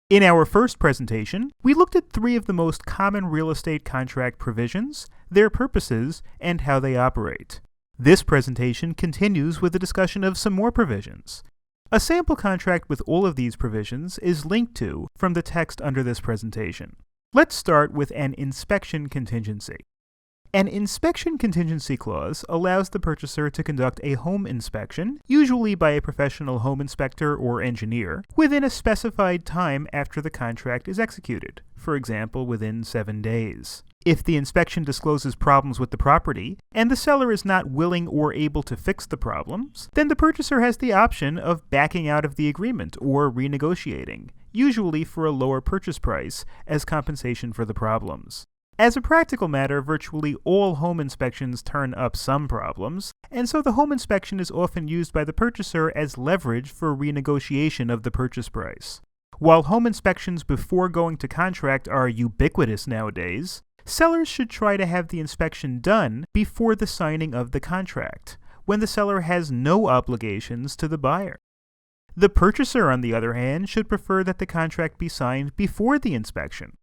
In our first presentation, we looked at 3 of the most common real estate contract provisions, their purposes, and how they operate. This presentation continues with a discussion of some more provisions. A sample contract with all of these provisions is linked to from the text under this presentation. Let's start with an inspection contingency. An inspection contingency clause allows the purchaser to conduct a home inspection, usually by a professional home inspector or engineer, within a specified time after the contract is executed, for example, within 7 days. If the inspection discloses problems with the property, and the seller is not willing or able to fix the problems, then the purchaser has the option of backing out of the agreement or renegotiating, usually for a lower purchase price as compensation for the problems. As a practical matter, virtually all home inspections turn up some problems, and so the home inspection is often used by the purchaser as leverage for renegotiation of the purchase price. While home inspections before going to contract are ubiquitous nowadays, sellers should try to have the inspection done before the signing of the contract, when the seller has no obligations to the buyer. The purchaser, on the other hand, should prefer that the contract be signed before the inspection.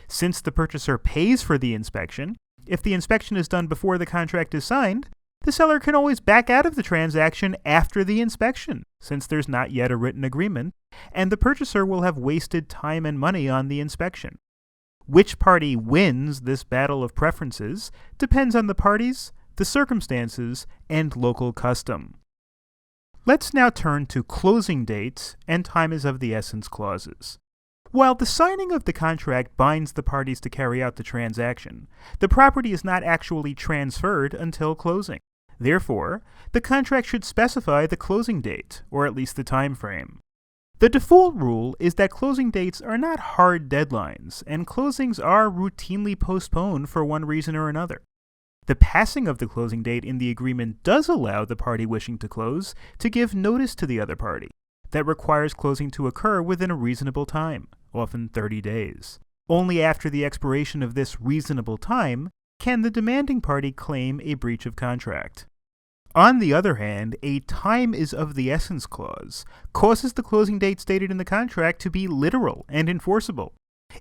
Since the purchaser pays for the inspection, if the inspection is done before the contract is signed, the seller can always back out of the transaction after the inspection, since there's not yet a written agreement, and the purchaser will have wasted time and money on the inspection. Which party wins this battle of preferences depends on the parties, the circumstances, and local custom. Let's now turn to closing dates and time is of the essence clauses. While the signing of the contract binds the parties to carry out the transaction, the property is not actually transferred until closing. Therefore, the contract should specify the closing date, or at least the time frame. The default rule is that closing dates are not hard deadlines, and closings are routinely postponed for one reason or another. The passing of the closing date in the agreement does allow the party wishing to close to give notice to the other party. That requires closing to occur within a reasonable time, often 30 days. Only after the expiration of this reasonable time can the demanding party claim a breach of contract. On the other hand, a time is of the essence clause causes the closing date stated in the contract to be literal and enforceable.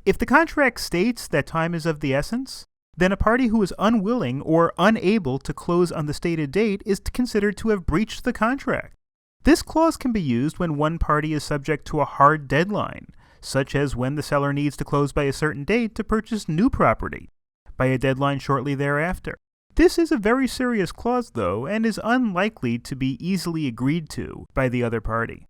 If the contract states that time is of the essence, then a party who is unwilling or unable to close on the stated date is considered to have breached the contract. This clause can be used when one party is subject to a hard deadline, such as when the seller needs to close by a certain date to purchase new property, by a deadline shortly thereafter. This is a very serious clause, though, and is unlikely to be easily agreed to by the other party.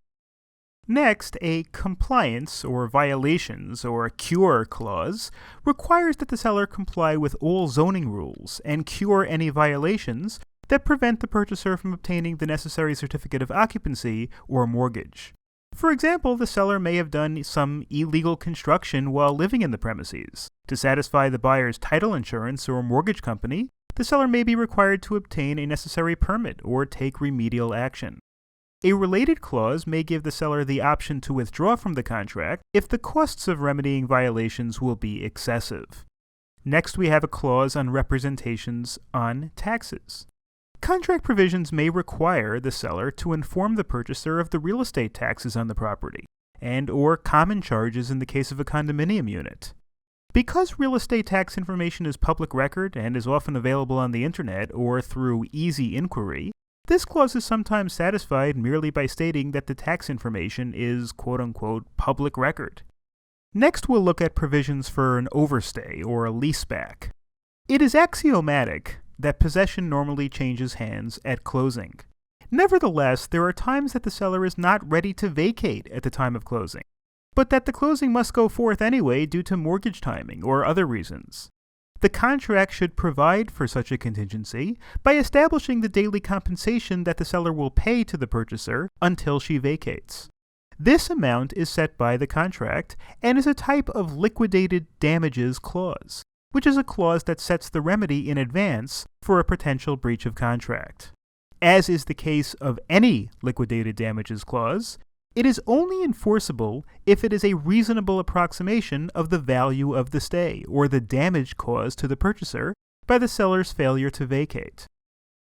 Next, a compliance or violations or cure clause requires that the seller comply with all zoning rules and cure any violations that prevent the purchaser from obtaining the necessary certificate of occupancy or mortgage. For example, the seller may have done some illegal construction while living in the premises. To satisfy the buyer's title insurance or mortgage company, the seller may be required to obtain a necessary permit or take remedial action. A related clause may give the seller the option to withdraw from the contract if the costs of remedying violations will be excessive. Next, we have a clause on representations on taxes. Contract provisions may require the seller to inform the purchaser of the real estate taxes on the property, and/or common charges in the case of a condominium unit. Because real estate tax information is public record and is often available on the internet or through easy inquiry, this clause is sometimes satisfied merely by stating that the tax information is quote-unquote public record. Next, we'll look at provisions for an overstay or a leaseback. It is axiomatic that possession normally changes hands at closing. Nevertheless, there are times that the seller is not ready to vacate at the time of closing, but that the closing must go forth anyway due to mortgage timing or other reasons. The contract should provide for such a contingency by establishing the daily compensation that the seller will pay to the purchaser until she vacates. This amount is set by the contract and is a type of liquidated damages clause, which is a clause that sets the remedy in advance for a potential breach of contract. As is the case of any liquidated damages clause, it is only enforceable if it is a reasonable approximation of the value of the stay or the damage caused to the purchaser by the seller's failure to vacate.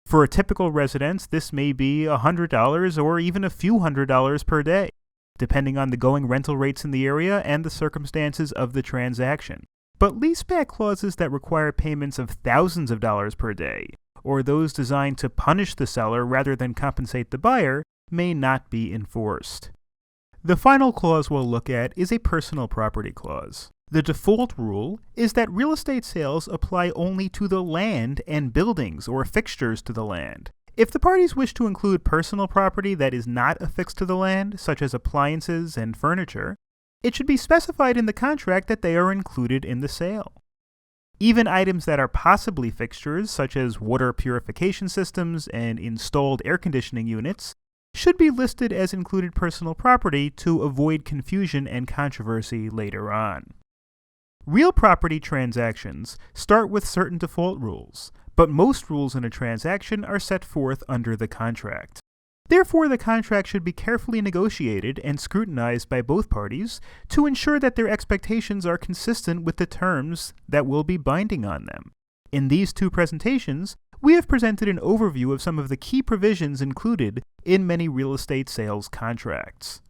For a typical residence, this may be $100 or even a few $100s per day. depending on the going rental rates in the area and the circumstances of the transaction. But leaseback clauses that require payments of thousands of dollars per day, or those designed to punish the seller rather than compensate the buyer, may not be enforced. The final clause we'll look at is a personal property clause. The default rule is that real estate sales apply only to the land and buildings or fixtures to the land. If the parties wish to include personal property that is not affixed to the land, such as appliances and furniture, it should be specified in the contract that they are included in the sale. Even items that are possibly fixtures, such as water purification systems and installed air conditioning units, should be listed as included personal property to avoid confusion and controversy later on. Real property transactions start with certain default rules, but most rules in a transaction are set forth under the contract. Therefore, the contract should be carefully negotiated and scrutinized by both parties to ensure that their expectations are consistent with the terms that will be binding on them. In these two presentations, we have presented an overview of some of the key provisions included in many real estate sales contracts.